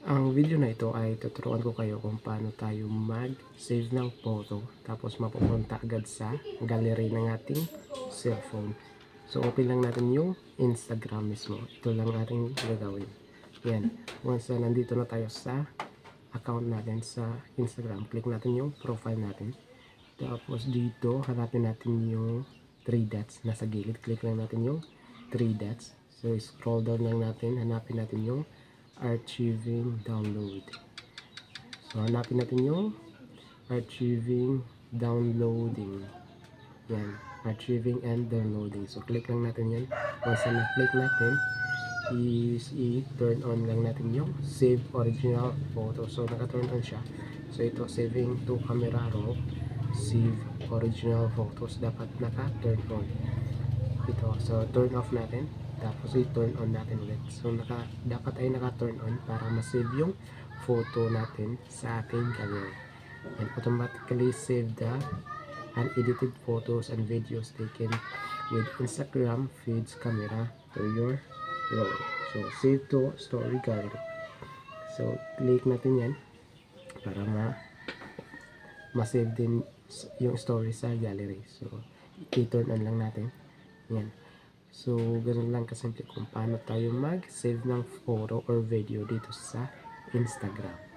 Ang video na ito ay tuturuan ko kayo kung paano tayo mag-save ng photo tapos mapupunta agad sa gallery ng ating cellphone. So open lang natin yung Instagram mismo. Ito lang ating gagawin. Yan. Once na nandito na tayo sa account natin sa Instagram, click natin yung profile natin. Tapos dito hanapin natin yung 3 dots nasa gilid. Click lang natin yung 3 dots. So scroll down lang natin, hanapin natin yung archiving download. So hanapin natin yung archiving downloading. Yan, archiving and downloading. So click lang natin yan. Once na click natin, is i-turn on lang natin yung save original photo. So naka-turn on siya. So ito, saving to camera raw, save original photos, dapat naka-turn on ito. So turn off natin, tapos i-turn on natin ulit. So dapat ay naka-turn on para ma-save yung photo natin sa ating gallery, and automatically save the unedited photos and videos taken with Instagram feeds camera to your roll. So save to story gallery. So click natin yan para ma-save din yung story sa gallery. So i-turn on lang natin yan. So ganun lang kasimple kung paano tayo mag-save ng photo or video dito sa Instagram.